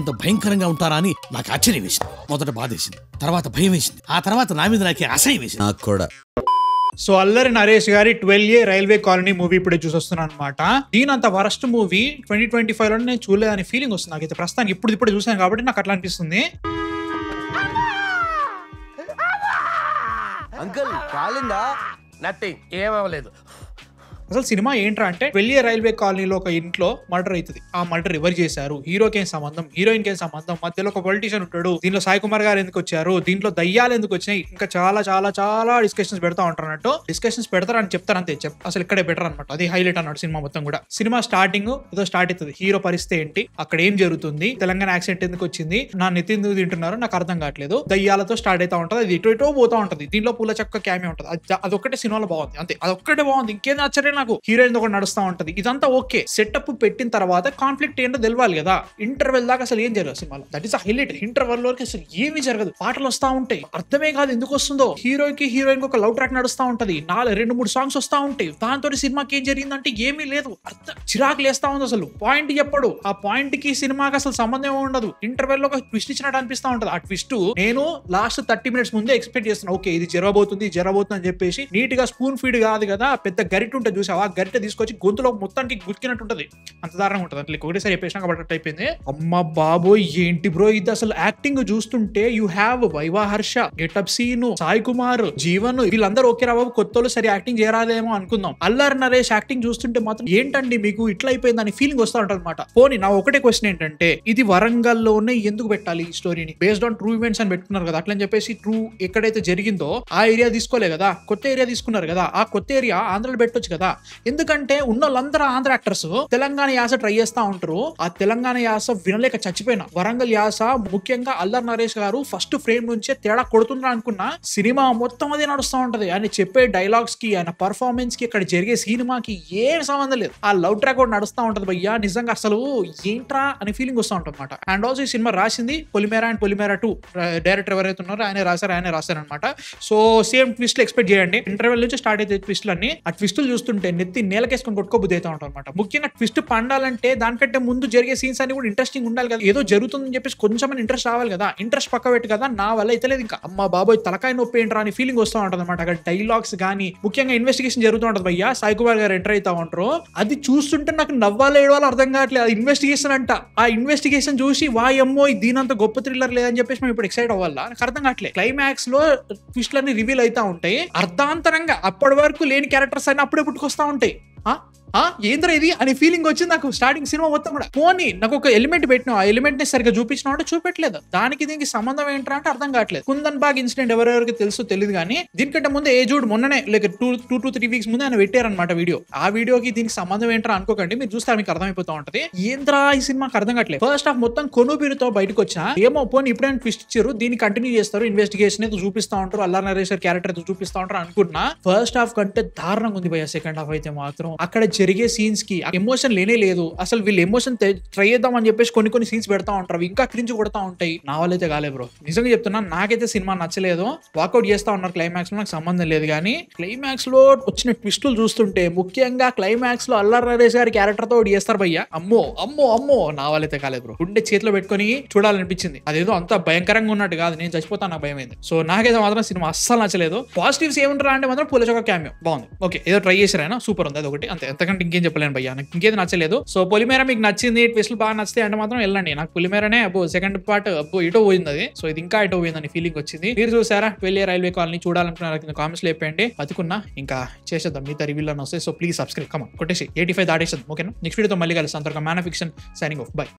ఇంత భయంకరంగా ఉంటారా అని నాకు ఆశ్చర్యం వేసింది. మొదట బాధేసింది, తర్వాత భయం వేసింది, ఆ తర్వాత నా మీద నాకే అసహ్యం వేసింది. నాకు కూడా. సో అల్లరి నరేష్ గారి 12A రైల్వే కాలనీ మూవీ ఇప్పుడే చూసొస్తున్నాను అనమాట. దీని అంత వరస్ట్ మూవీ 2025 లో నేను చూడలేదని ఫీలింగ్ వస్తుంది నాకైతే. ప్రస్తుతానికి ఇప్పుడు చూసాను కాబట్టి నాకు అట్లా అనిపిస్తుంది. అంకుల్ కాలిందా? నథింగ్, ఏమవ్వలేదు. అసలు సినిమా ఏంట్రా అంటే 12A రైల్వే కాలనీలో ఒక ఇంట్లో మర్డర్ అవుతుంది. ఆ మర్డర్ ఎవరు చేశారు, హీరోకి ఏం సంబంధం, హీరోయిన్ కి ఏం సంబంధం, మధ్యలో ఒక పొలిటీషియన్ ఉంటాడు, దీంట్లో సాయి కుమార్ గారు ఎందుకు వచ్చారు, దీంట్లో దయ్యాలు ఎందుకు వచ్చినాయి, ఇంకా చాలా చాలా చాలా డిస్కషన్స్ పెడతా ఉంటారు అన్నట్టు. డిస్కషన్స్ పెడతారని చెప్తారు అంతే, అసలు ఇక్కడే బెటర్ అనమాట. అది హైలైట్ అన్నాడు సినిమా మొత్తం కూడా. సినిమా స్టార్టింగ్ ఏదో స్టార్ట్ అవుతుంది, హీరో పరిస్థితి ఏంటి, అక్కడ ఏం జరుగుతుంది, తెలంగాణ యాక్సిడెంట్ ఎందుకు వచ్చింది, నా నెత్తి ఎందుకు తింటున్నారు నాకు అర్థం కావట్లేదు, దయ్యాలతో స్టార్ట్ అవుతా ఉంటది, అది ఇటో పోతా ఉంటది. దీంట్లో పూల చక్క క్యామియో ఉంటది, అదొక్కటే సినిమాలో బాగుంది అంతే, అదొక్కటే బాగుంది. ఇంకేం ఆశ్చర్యం నాకు. హీరోయిన్ ఒకటి నడుస్తా ఉంటది, ఇదంతా ఓకే. సెటప్ పెట్టిన తర్వాత కాన్ఫ్లిక్ట్ ఏంటో తెలవాలి కదా. ఇంటర్వెల్ దాకా అసలు ఏం జరగదు సినిమాలో, దట్ ఈస్ హైలైట్. ఇంటర్వెల్ వరకు అసలు ఏమీ జరగదు, పాటలు వస్తా ఉంటాయి, అర్థమే కాదు ఎందుకు వస్తుందో. హీరోకి హీరోయిన్ ఒక లవ్ ట్రాక్ నడుస్తా ఉంటది, 2-3 సాంగ్స్ వస్తా ఉంటాయి, దాంతో సినిమాకి ఏం జరిగిందంటే ఏమీ లేదు, చిరాకు లేస్తా ఉంది. అసలు పాయింట్ చెప్పడు, ఆ పాయింట్ కి సినిమాకి అసలు సంబంధం ఉండదు. ఇంటర్వెల్ లో ఒక ట్విస్ట్ ఇచ్చినట్టు అనిపిస్తా ఉంటది. ఆ ట్విస్ట్ నేను లాస్ట్ 30 minutes ముందే ఎక్స్పెక్ట్ చేస్తున్నా, ఓకే ఇది జరగబోతుంది అని చెప్పేసి. నీట్ గా స్పూన్ ఫీడ్ కాదు కదా, పెద్ద గరిట ఉంటుంది చూసావా, గరిట తీసుకొచ్చి గొంతులో మొత్తానికి గుర్తినట్టు ఉంటది, అంత దారుణంగా ఉంటుంది. అట్లా ఒకటేసారి చెప్పేసినా కాబట్టి అయిపోయింది. అమ్మ బాబోయ్ ఏంటి బ్రో ఇది, అసలు యాక్టింగ్ చూస్తుంటే you have Viva Harsha, getup Seenu, Sai Kumar, Jeevan, వీళ్ళందరూ ఓకే రా బాబు, కొత్తలు సరి యాక్టింగ్ చేయరాదేమో అనుకుందాం. అల్లరి నరేష్ యాక్టింగ్ చూస్తుంటే మాత్రం ఏంటండి మీకు ఇట్లా అయిపోయింది అని ఫీలింగ్ వస్తూ ఉంటుంది అనమాట. పోనీ నా ఒకటే క్వశ్చన్ ఏంటంటే, ఇది వరంగల్లోనే ఎందుకు పెట్టాలి ఈ స్టోరీని, బేస్డ్ ఆన్ ట్రూ ఈవెంట్స్ అని పెట్టుకున్నారు కదా, అట్లని చెప్పేసి ట్రూ ఎక్కడైతే జరిగిందో ఆ ఏరియా తీసుకోలే కదా, కొత్త ఏరియా తీసుకున్నారు కదా, ఆ కొత్త ఏరియా ఆంధ్రలో పెట్టొచ్చు కదా. ఎందుకంటే ఉన్న వాళ్ళందరూ ఆంధ్ర యాక్టర్స్ తెలంగాణ యాస ట్రై చేస్తా ఉంటారు, ఆ తెలంగాణ యాస వినలేక చచ్చిపోయినా. వరంగల్ యాస ముఖ్యంగా అల్లరి నరేష్ గారు ఫస్ట్ ఫ్రేమ్ నుంచే తేడా కొడుతుందా అనుకున్నా, సినిమా మొత్తం అదే నడుస్తూ ఉంటది. ఆయన చెప్పే డైలాగ్స్ కి, ఆయన పర్ఫార్మెన్స్ కి, ఇక్కడ జరిగే సినిమాకి ఏం సంబంధం లేదు. ఆ లవ్ ట్రాక్ కూడా నడుస్తూ ఉంటది భయ్యా, నిజంగా అసలు ఏంట్రా అనే ఫీలింగ్ వస్తూ ఉంటుంది అనమాట. అండ్ ఆల్సో ఈ సినిమా రాసింది పొలిమేర అండ్ పొలిమేర 2 డైరెక్టర్ ఎవరైతే ఉన్నారో ఆయన రాశారనమాట. సో సేమ్ ట్విస్ట్ ఎక్స్పెక్ట్ చేయండి. ఇంటర్వెల్ నుంచి స్టార్ట్ అయితే ట్విస్ట్లు అన్ని, ఆ ట్విస్టులు చూస్తుంటే నెత్తి నేలకేసుకొని కొట్టుకోబుద్ధి అవుతా ఉంటాం అనమాట. ముఖ్యంగా ట్విస్ట్ పండాలంటే దానికంటే ముందు జరిగే సీన్స్ అన్ని కూడా ఇంట్రెస్టింగ్ ఉండాలి కదా, ఏదో జరుగుతుందని చెప్పేసి కొంచెం ఇంట్రెస్ట్ రావాలి కదా. ఇంట్రెస్ట్ పక్క పెట్టి కదా, నా వల్ల అయితే లేదు ఇంకా. అమ్మ బాబోయ్ తలకాయ నొప్పి ఏంట్రా అని ఫీలింగ్ వస్తూ ఉంటుంది అనమాట. అక్కడ డైలాగ్స్ కానీ, ముఖ్యంగా ఇన్వెస్టిగేషన్ జరుగుతూ ఉంటుంది భయ్యా, సాయి కుమార్ గారు ఎంటర్ అవుతా ఉంటారు, అది చూస్తుంటే నాకు నవ్వాలో ఏడవాలో అర్థం కావట్లేదు. అది ఇన్వెస్టిగేషన్ అంట, ఆ ఇన్వెస్టిగేషన్ చూసి వాయమ్మో దీనంత గొప్ప థ్రిల్లర్ లేదని చెప్పేసి మేము ఇప్పుడు ఎక్సైట్ అవ్వాలా నాకు అర్థం కావట్లేదు. క్లైమాక్స్ లో ట్విస్ట్లు అన్ని రివీల్ అవుతా ఉంటాయి, అర్ధాంతరంగా అప్పటి వరకు లేని క్యారెక్టర్స్ అన్ని అప్పుడే పుట్టుకొస్తా ఉంటాయి. ఏంద్ర ఇది అనే ఫీలింగ్ వచ్చింది నాకు స్టార్టింగ్ సినిమా మొత్తం కూడా. పోనీ నాకు ఒక ఎలిమెంట్ పెట్టినా, ఆ ఎలిమెంట్ ని సరిగ్గా చూపించినా అంటే చూపెట్టలేదు, దానికి దీనికి సంబంధం ఏంటంటే అంటే అర్థం కావట్లేదు. కుందన్ బాగ్ ఇన్సిడెంట్ ఎవరెవరికి తెలుసో తెలియదు కానీ, దీనికంటే ముందు ఏజూడ్ మొన్ననే లైక్ 2 to 3 weeks ముందే ఆయన పెట్టారనమాట వీడియో. ఆ వీడియోకి దీనికి సంబంధం ఏంటో అనుకోకండి, మీరు చూస్తారు మీకు అర్థమైపోతా ఉంటది. ఏంద్రా ఈ సినిమాకి అర్థం కావట్లేదు. ఫస్ట్ హాఫ్ మొత్తం కొనుబీరుతో బయటకు వచ్చా, ఏమో పోనీ ఇప్పుడైనా ట్విస్ట్ ఇచ్చారు, దీన్ని కంటిన్యూ చేస్తారు, ఇన్వెస్టిగేషన్ అయితే చూపిస్తా ఉంటారు, అల్లరి నరేష్ క్యారెక్టర్ అయితే చూపిస్తా ఉంటారు అనుకున్నా. ఫస్ట్ హాఫ్ కంటే దారుణంగా ఉంది భయ్యా సెకండ్ హాఫ్ అయితే మాత్రం. అక్కడ జరిగే సీన్స్ కి ఎమోషన్ లేనే లేదు అసలు. వీళ్ళు ఎమోషన్ ట్రై చేద్దాం అని చెప్పేసి కొన్ని సీన్స్ పెడతా ఉంటారు, ఇంకా క్రింజ్ కొడతా ఉంటాయి. నా వాళ్ళైతే కాలే బ్రో, నిజంగా చెప్తున్నా. నాకైతే సినిమా నచ్చలేదు, వాకౌట్ చేస్తా ఉన్నారు క్లైమాక్స్ లో, నాకు సంబంధం లేదు. కానీ క్లైమాక్స్ లో వచ్చిన ట్విస్టులు చూస్తుంటే, ముఖ్యంగా క్లైమాక్స్ లో అల్లరి నరేష్ గారి క్యారెక్టర్ తో చేస్తారు భయ్యా, అమ్మో అమ్మో అమ్మో నా వాళ్ళైతే కాలేదు బ్రో. గుండె చేతిలో పెట్టుకొని చూడాలనిపించింది, అదేదో అంత భయంకరంగా ఉన్నట్టు కాదు, నేను చచ్చిపోతాను నాకు భయం అయింది. సో నాకైతే మాత్రం సినిమా అస్సలు నచ్చలేదు. పాజిటివ్స్ ఏమంటారా అంటే మాత్రం పూలచొక్క క్యామియో బాగుంది, ఓకే ఏదో ట్రై చేశారైనా సూపర్ ఉంది, అదొకటి అంతే, ఎంతకంటే ఇంకేం చెప్పలేను భయ్యా, నాకు ఇంకేది నచ్చలేదు. సో పొలిమేర మీకు నచ్చింది, ట్విస్ట్లు బాగా నచ్చితే అంటే మాత్రం వెళ్ళండి. నాకు పొలిమేరనే సెకండ్ పార్ట్ ఇటో పోయింది అది, సో ఇది ఇంకా ఇటో పోయిందని ఫీలింగ్ వచ్చింది. మీరు చూసారా 12A రైల్వే కాలనీ? చూడాలనుకున్నారు కింద కామెంట్స్ లో చెప్పండి, బతుకున్నా ఇంకా చేసేద్దాం మిగతా రివ్యూలో వస్తాయి. సో ప్లీజ్ సబ్స్క్రైబ్, కమాన్ కొట్టేసి 85 దాటేసేద్దాం, ఓకేనా? నెక్స్ట్ వీడియోతో మళ్ళీ కలుస్తాం. అంతవరకు man of fiction signing off, by.